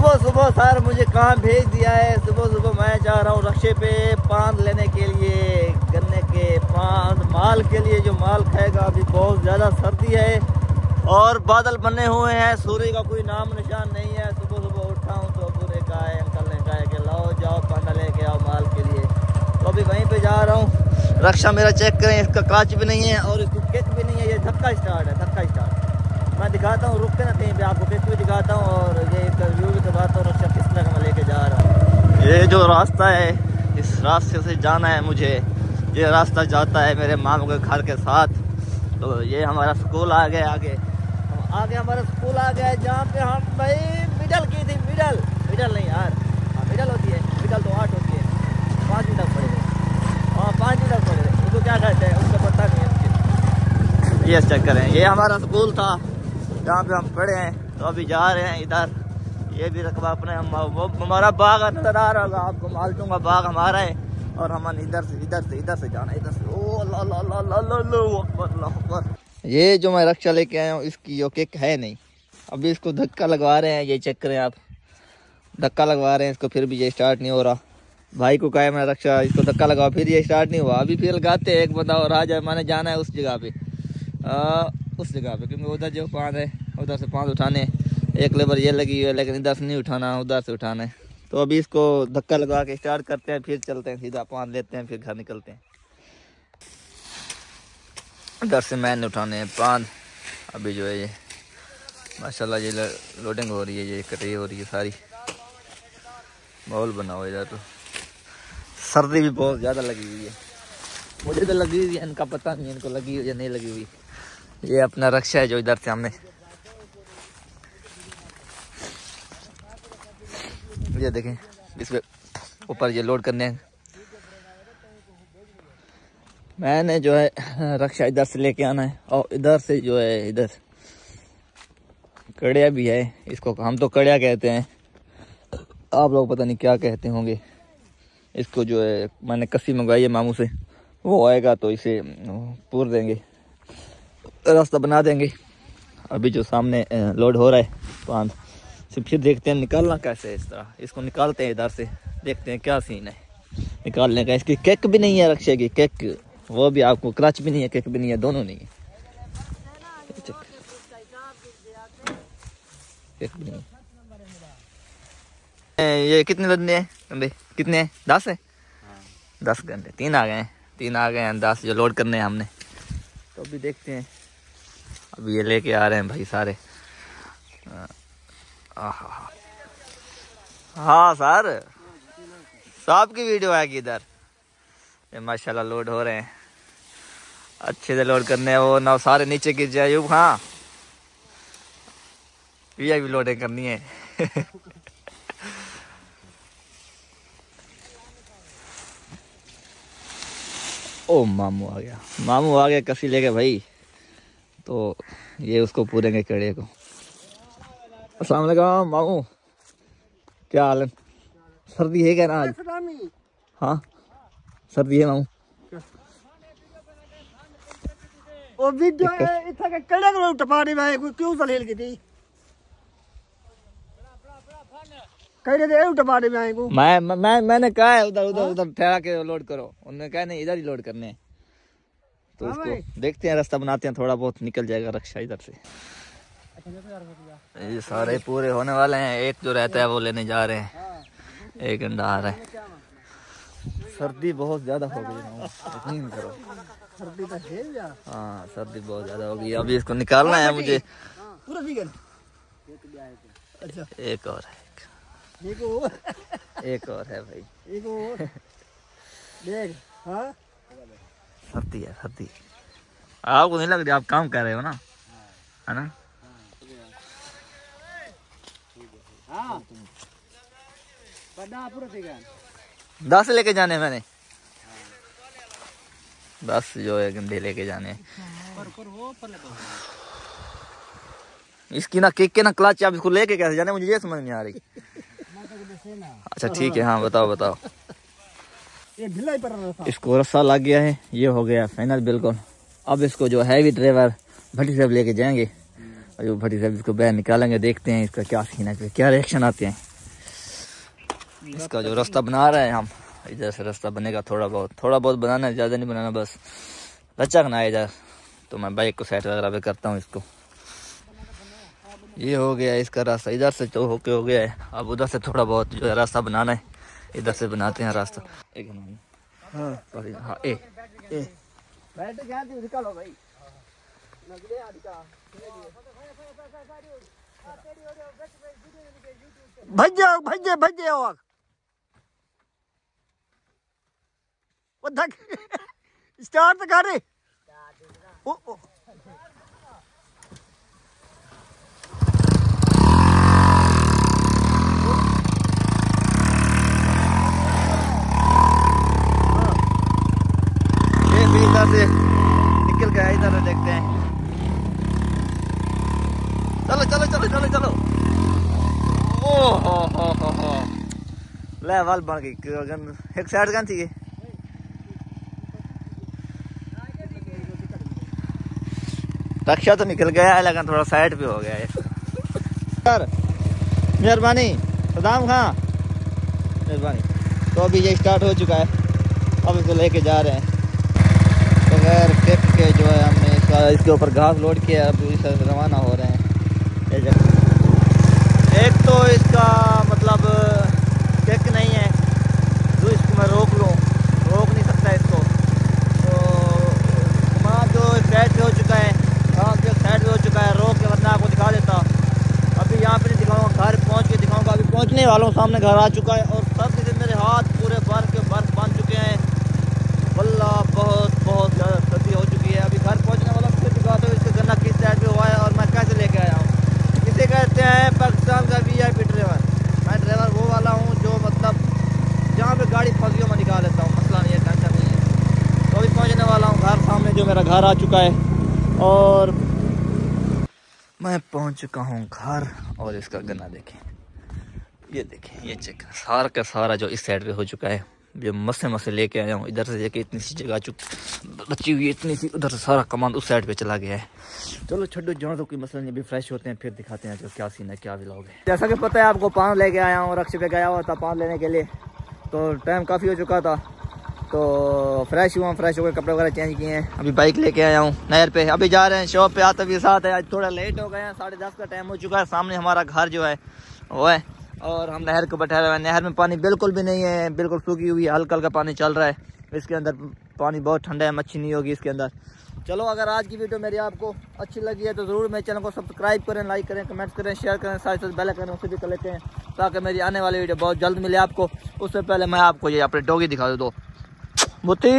सुबह सुबह सर मुझे कहाँ भेज दिया है। सुबह सुबह मैं जा रहा हूँ रक्शे पे पान लेने के लिए, गन्ने के पान माल के लिए, जो माल खाएगा। अभी बहुत ज़्यादा सर्दी है और बादल बने हुए हैं, सूर्य का कोई नाम निशान नहीं है। सुबह सुबह उठा हूँ तो अबू ने कहा है, अंकल ने कहा है कि लाओ जाओ पाना लेके आओ माल के लिए। तो अभी वहीं पे जा रहा हूँ। रक्षा मेरा चेक करें, इसका कांच भी नहीं है और इसको किक भी नहीं है। ये धक्का स्टार्ट है, धक्का स्टार्ट। मैं दिखाता हूँ, रुक के ना कहीं पे आपको किक भी दिखाता हूँ और ये व्यू भी दिखाता हूँ रक्षा किस तरह का मैं लेके जा रहा हूँ। ये जो रास्ता है, इस रास्ते से जाना है मुझे। ये रास्ता जाता है मेरे मामू के घर के साथ। तो ये हमारा स्कूल आ गया, आगे हमारा स्कूल आ गया है, जहाँ पे हम भाई मिडल की थी। मिडल नहीं यार, हाँ मिडल होती है, मिडल तो 8 होती है। 5वीं तक पढ़े थे, हाँ 5वीं तक पढ़े थे। उसको क्या कहते हैं उसका पता नहीं है। ये चक्कर है, ये हमारा स्कूल था जहाँ पे हम पढ़े हैं। तो अभी जा रहे हैं इधर। ये भी रकबा अपने हमारा बाग नजर आ रहा होगा आपको, मालटों का बाग हमारा है और हमारे इधर से जाना है, इधर से। ओ अल्लाह। ये जो मैं रक्षा लेके आया हूँ, इसकी यो किक है नहीं। अभी इसको धक्का लगवा रहे हैं, ये चेक करें आप, धक्का लगवा रहे हैं इसको, फिर भी ये स्टार्ट नहीं हो रहा। भाई को कहा है मैं रक्षा इसको धक्का लगाओ, फिर ये स्टार्ट नहीं हुआ। अभी फिर लगाते एक बंदा और आ जाए, मैंने जाना है उस जगह पे, क्योंकि उधर जो पान है उधर से पान उठाने। एक लेबर ये लगी हुई है, लेकिन इधर से नहीं उठाना, उधर से उठाना है। तो अभी इसको धक्का लगा के स्टार्ट करते हैं, फिर चलते हैं सीधा, पान लेते हैं, फिर घर निकलते हैं। इधर से मैंने उठाने हैं पान। अभी जो है ये माशाल्लाह ये लोडिंग हो रही है, ये कटाई हो रही है सारी। माहौल बना हुआ है इधर। तो सर्दी भी बहुत ज़्यादा लगी हुई है, मुझे तो लगी हुई है, इनका पता नहीं इनको लगी हुई या नहीं लगी हुई। ये अपना रक्षा है जो इधर से हमने, ये देखें इसमें ऊपर ये लोड करने हैं। मैंने जो है रक्षा इधर से लेके आना है और इधर से जो है इधर कड़िया भी है, इसको हम तो कड़िया कहते हैं, आप लोग पता नहीं क्या कहते होंगे। इसको जो है मैंने कस्सी मंगवाई है मामू से, वो आएगा तो इसे पूर देंगे, रास्ता बना देंगे। अभी जो सामने लोड हो रहा है पान से, फिर देखते हैं निकालना कैसे है। इस तरह इसको निकालते हैं, इधर से देखते हैं क्या सीन है निकालने का। इसकी किक भी नहीं है रक्षा की, किक वो भी आपको, क्लच भी नहीं है, किक भी नहीं है, दोनों नहीं है, किक भी नहीं है। ये कितने गंदे हैं गंदे, कितने हैं? 10 है। 10 गंदे, 3 आ गए हैं 10 जो लोड करने हैं हमने। तो अभी देखते हैं, अभी ये लेके आ रहे हैं भाई सारे। हाँ सर, साहब की वीडियो आएगी इधर। ये माशाल्लाह लोड हो रहे हैं, अच्छे से लोड करने हैं, वो ना सारे नीचे गिर जाए। हाँ ये भी लोडिंग करनी है। ओ मामू आ गया कसी लेके भाई। तो ये उसको पूरेंगे कड़े को। अस्सलाम वालेकुम मामू, क्या हाल है? सर्दी है क्या ना आज? हाँ सर्दी है मामू। ओ वीडियो इतना के कड़े को टपारी में क्यों सलेल की थी? कड़े दे टपारी में आएगो। मैंने कहा है उधर ठहरा के लोड करो, उन्होंने कहा नहीं इधर ही लोड करने हैं। तो इसको देखते हैं, रास्ता बनाते हैं, थोड़ा बहुत निकल जाएगा रक्षा इधर से। ये सारे पूरे होने वाले हैं, एक जो रहता है वो लेने जा रहे हैं, एक अंडा आ रहा है। सर्दी बहुत ज्यादा हो गई, यकीन करो सर्दी तो है यार। हाँ सर्दी बहुत ज्यादा हो गई। अभी इसको निकालना है मुझे। पूरा वीगन एक और है, एक और है भाई, एक और देख। हाँ सर्दी है सर्दी। आपको नहीं लग रही? आप काम कर रहे हो ना, है ना? हाँ 10 लेके जाने मैंने, 10 जो है गंदे लेके जाने। इसकी ना किक के ना क्लच, आप इसको लेके कैसे जाने मुझे ये समझ नहीं आ रही। अच्छा ठीक है, हाँ बताओ। इसको रस्सा लग गया है, ये हो गया फाइनल बिल्कुल। अब इसको जो हैवी ड्राइवर भट्टी साहब लेके जाएंगे और जो भट्टी साहब इसको बाहर निकालेंगे, देखते हैं इसका क्या सीन है, क्या रिएक्शन आते हैं। इसका जो रास्ता बना रहे हैं हम, इधर से रास्ता बनेगा थोड़ा बहुत बनाना है, ज़्यादा नहीं बनाना, बस लचकना है इधर। तो मैं बाइक को सेट वगैरह पे करता हूँ इसको। ये हो गया इसका रास्ता, इधर से तो होके हो गया है। अब उधर से थोड़ा बहुत जो है रास्ता बनाना है, इधर से बनाते हैं रास्ता। एक हाँ ए भज्जे वो धक स्टार्ट तो कर रहे। ओ से निकल गया, इधर देखते हैं। चलो चलो चलो चलो चलो। ओ हो लेवल बन गई। एक साइड कहाँ थी? रक्षा तो निकल गया है लेकिन थोड़ा साइड पे हो गया है सर। मेहरबानी सदाम खां, मेहरबानी। तो अभी ये स्टार्ट हो चुका है, अब इसको लेके जा रहे हैं बगैर टेप के। जो है हमने इसके ऊपर घास लोड किया, अब इस रवाना हो रहे हैं। एक तो इसका मतलब टेक नहीं है, जो इसको मैं रोक नहीं सकता इसको। तो वहाँ जो साइड पे हो चुका है, हाँ जो साइड पे हो चुका है, रोक के वरना आपको दिखा देता। अभी यहाँ पे नहीं दिखाऊंगा, घर पहुँच के दिखाऊंगा। अभी पहुँचने वाला हूँ, सामने घर आ चुका है और सब से मेरे हाथ पूरे बर्फ बन चुके हैं। वल्लाह बहुत ज़्यादा सर्दी हो चुकी है। अभी घर पहुंचने वाला फिर दिखाते हुए इसका गन्ना किस साइड पे हुआ है और मैं कैसे लेके आया हूँ। इसे कहते हैं पाकिस्तान का VIP ड्राइवर। मैं ड्राइवर वो वाला हूँ जो मतलब जहाँ पे गाड़ी फंसी हो मैं निकाल लेता हूँ, मसला नहीं है, टेंशन नहीं है। तो अभी पहुँचने वाला हूँ घर, सामने जो मेरा घर आ चुका है और मैं पहुँच चुका हूँ घर। और इसका गन्ना देखें, ये देखें, ये चेक सारा का सारा जो इस साइड पे हो चुका है। ये मसे लेके आया हूँ। इधर से देखिए इतनी सी जगह बची हुई है, इतनी सी, उधर से सारा कमांड उस साइड पे चला गया है। चलो छोड़ो, जाओ तो कोई मसला नहीं, अभी फ्रेश होते हैं फिर दिखाते हैं जो क्या सीन है, क्या व्लॉग है। जैसा कि पता है आपको, पान लेके आया हूँ, रक्ष पे गया हुआ था पान लेने के लिए। तो टाइम काफ़ी हो चुका था, तो फ्रेश हुआ, फ्रेश होकर कपड़े वगैरह चेंज किए हैं। अभी बाइक लेके आया हूँ नहर पे, अभी जा रहे हैं शॉप पे। आते भी साथ है, आज थोड़ा लेट हो गए हैं, 10:30 का टाइम हो चुका है। सामने हमारा घर जो है वो है और हम नहर को बैठा हुए हैं। नहर में पानी बिल्कुल भी नहीं है, बिल्कुल सूखी हुई है, हल्का हल्का पानी चल रहा है। इसके अंदर पानी बहुत ठंडा है, मच्छी नहीं होगी इसके अंदर। चलो, अगर आज की वीडियो मेरी आपको अच्छी लगी है तो ज़रूर मेरे चैनल को सब्सक्राइब करें, लाइक करें, कमेंट्स करें, शेयर करें, साथ साथ बेल आइकन उसे भी कर लेते हैं ताकि मेरी आने वाली वीडियो बहुत जल्द मिले आपको। उससे पहले मैं आपको ये अपने डॉगी दिखा दो, मोती,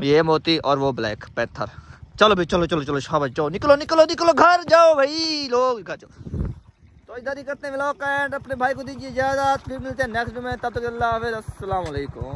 ये मोती और वो ब्लैक पैंथर। चलो भाई, चलो चलो चलो, शाबाश, जाओ, निकलो निकलो निकलो, घर जाओ भाई लोग, घर जाओ। तो इधर ही करते हैं व्लॉग का एंड। अपने भाई को दीजिए इजाज़त, फिर मिलते हैं नेक्स्ट में, तब तक अल्लाह हाफ़िज़, अस्सलाम वालेकुम।